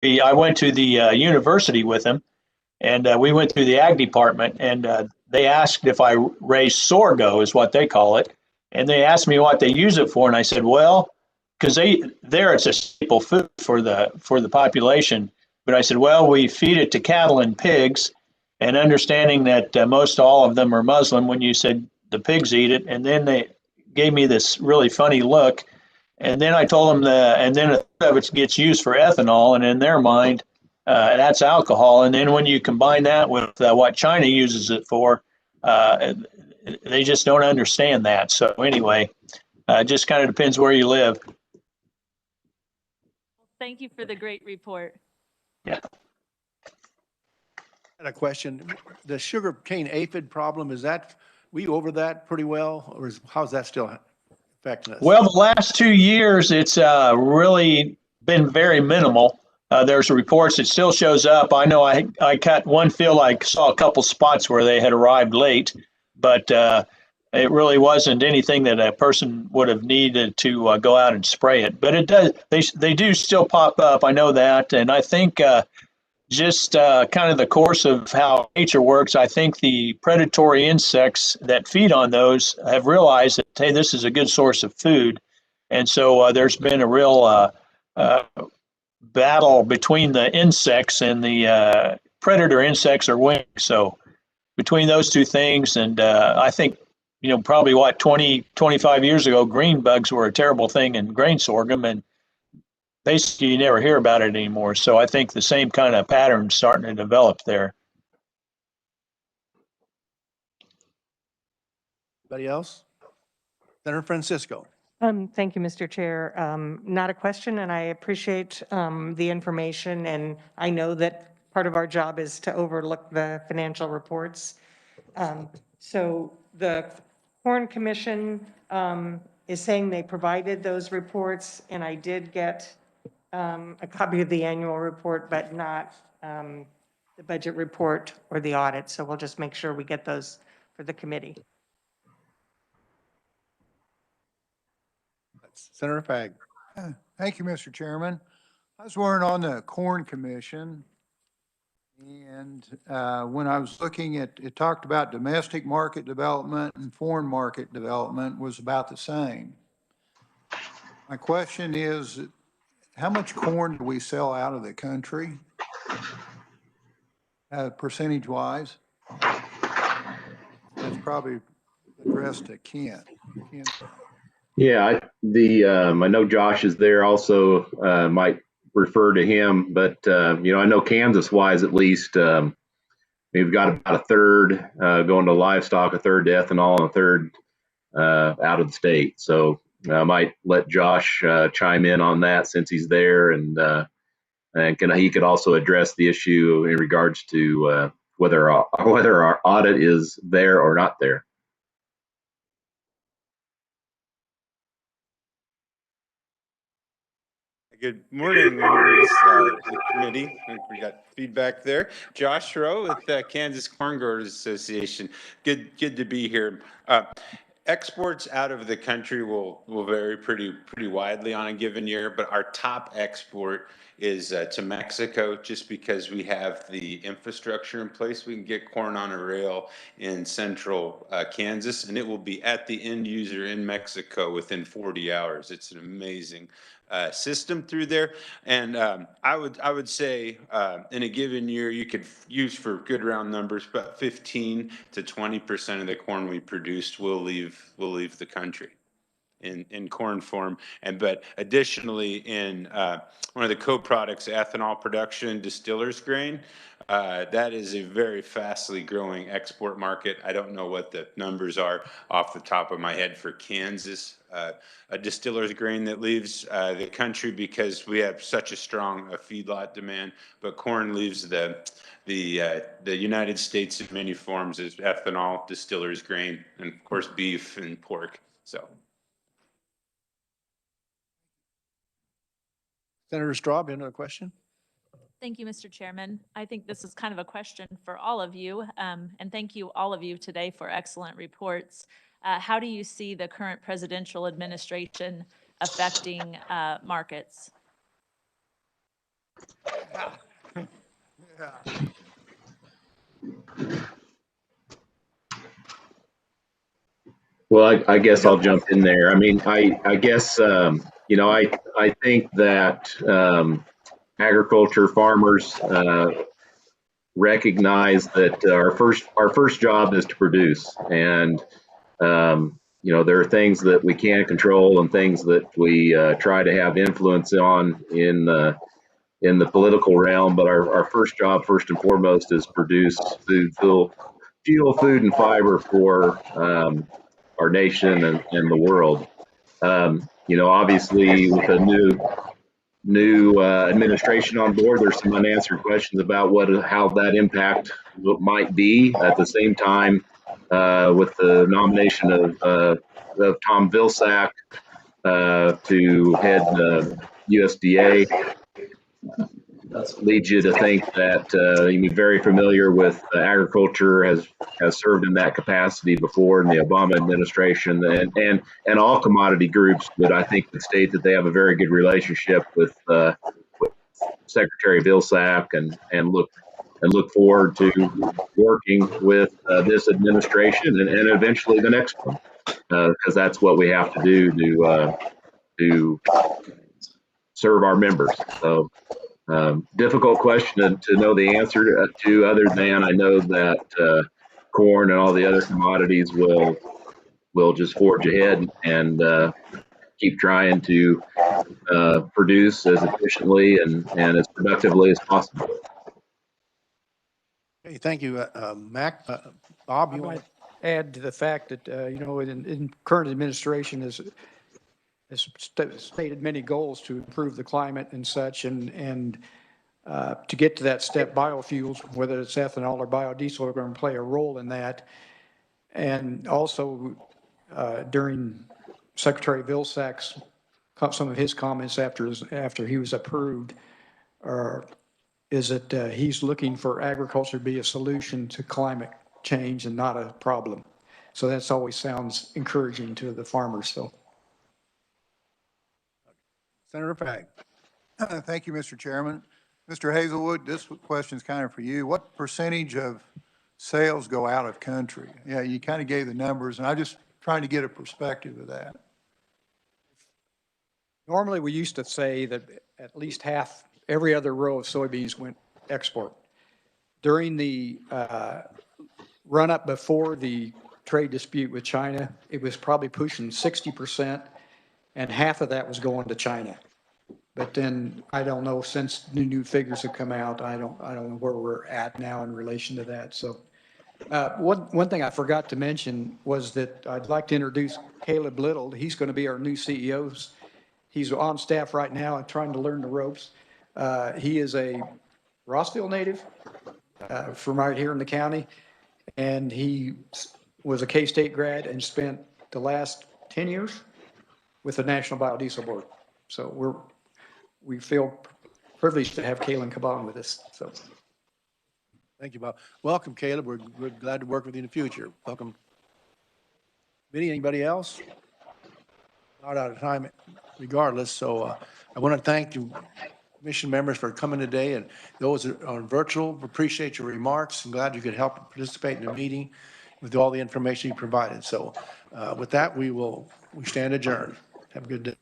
I went to the university with him, and we went through the ag department, and they asked if I raised sorgo, is what they call it, and they asked me what they use it for, and I said, well, because there it's a staple food for the population, but I said, well, we feed it to cattle and pigs, and understanding that most all of them are Muslim, when you said the pigs eat it, and then they gave me this really funny look, and then I told them and then a third of it gets used for ethanol, and in their mind, that's alcohol. And then when you combine that with what China uses it for, uh, they just don't understand that. So anyway, it just kind of depends where you live. Thank you for the great report. Yeah. I had a question. The sugar cane aphid problem, we over that pretty well, or how's that still affecting us? Well, the last 2 years, it's really been very minimal. There's reports it still shows up. I know I cut one field. I saw a couple spots where they had arrived late, but it really wasn't anything that a person would have needed to go out and spray it. But it does. They do still pop up. I know that, and I think just kind of the course of how nature works, I think the predatory insects that feed on those have realized that, hey, this is a good source of food. And so there's been a real battle between the insects, and the predator insects are winning. So between those two things, and I think, probably 25 years ago, green bugs were a terrible thing in grain sorghum, and basically you never hear about it anymore. So I think the same kind of pattern starting to develop there. Anybody else? Senator Francisco. Thank you, Mr. Chair. Not a question, and I appreciate the information, and I know that part of our job is to overlook the financial reports. So the Corn Commission is saying they provided those reports, and I did get a copy of the annual report, but not the budget report or the audit. So we'll just make sure we get those for the committee. Senator Fagg. Thank you, Mr. Chairman. I was wondering on the Corn Commission, and when I was looking at, it talked about domestic market development and foreign market development was about the same. My question is, how much corn do we sell out of the country, percentage-wise? That's probably addressed to Kent. Yeah, I know Josh is there also, might refer to him, but I know Kansas-wise at least, we've got about a third going to livestock, a third to ethanol, and a third out of the state. So I might let Josh chime in on that since he's there, and he could also address the issue in regards to whether our audit is there or not there. Good morning, members of the committee. I think we got feedback there. Josh Rowe with the Kansas Corn Growers Association. Good to be here. Exports out of the country will vary pretty widely on a given year, but our top export is to Mexico, just because we have the infrastructure in place. We can get corn on a rail in central Kansas, and it will be at the end user in Mexico within 40 hours. It's an amazing system through there. And I would say in a given year, you could use, for good round numbers, about 15 to 20% of the corn we produced will leave the country in corn form. But additionally, in one of the co-products, ethanol production, distiller's grain, that is a very fastly growing export market. I don't know what the numbers are off the top of my head for Kansas, a distiller's grain that leaves the country because we have such a strong feedlot demand, but corn leaves the United States in many forms as ethanol, distiller's grain, and of course beef and pork. So. Senator Straub, another question? Thank you, Mr. Chairman. I think this is kind of a question for all of you, and thank you all of you today for excellent reports. How do you see the current presidential administration affecting markets? Yeah. Well, I guess I'll jump in there. I mean, I guess, I think that agriculture farmers recognize that our first job is to produce. And, there are things that we can't control and things that we try to have influence on in the political realm. But our first job, first and foremost, is produce fuel, food, and fiber for our nation and the world. Obviously, with a new administration on board, there's some unanswered questions about how that impact might be. At the same time, with the nomination of Tom Vilsack to head USDA, leads you to think that you're very familiar with agriculture, has served in that capacity before in the Obama administration, and all commodity groups would, I think, would state that they have a very good relationship with Secretary Vilsack and look forward to working with this administration and eventually the next one, because that's what we have to do to serve our members. So. Difficult question to know the answer to, other than I know that corn and all the other commodities will just forge ahead and keep trying to produce as efficiently and as productively as possible. Hey, thank you, Mac. Bob, I you want might add to the fact that, in current administration has stated many goals to improve the climate and such, and to get to that step, biofuels, whether it's ethanol or biodiesel, are going to play a role in that. And also, during Secretary Vilsack's, some of his comments after he was approved, is that he's looking for agriculture to be a solution to climate change and not a problem. So that's always sounds encouraging to the farmers. So. Senator Pack. Thank you, Mr. Chairman. Mr. Hazelwood, this question is kind of for you. What percentage of sales go out of country? Yeah, you kind of gave the numbers, and I'm just trying to get a perspective of that. Normally, we used to say that at least half, every other row of soybeans went export. During the run-up before the trade dispute with China, it was probably pushing 60%, and half of that was going to China. But then I don't know, since new figures have come out, I don't know where we're at now in relation to that. So one thing I forgot to mention was that I'd like to introduce Caleb Little. He's going to be our new CEO. He's on staff right now and trying to learn the ropes. He is a Rossville native from right here in the county, and he was a K-State grad and spent the last 10 years with the National Biodiesel Board. So we feel privileged to have Caleb come on with us. So, Thank you, Bob. Welcome, Caleb. We're glad to work with you in the future. Welcome. Anybody else? Not out of time regardless. So I want to thank you, commission members, for coming today, and those that are on virtual. Appreciate your remarks. I'm glad you could help participate in the meeting with all the information you provided. So with that, we stand adjourned. Have a good day.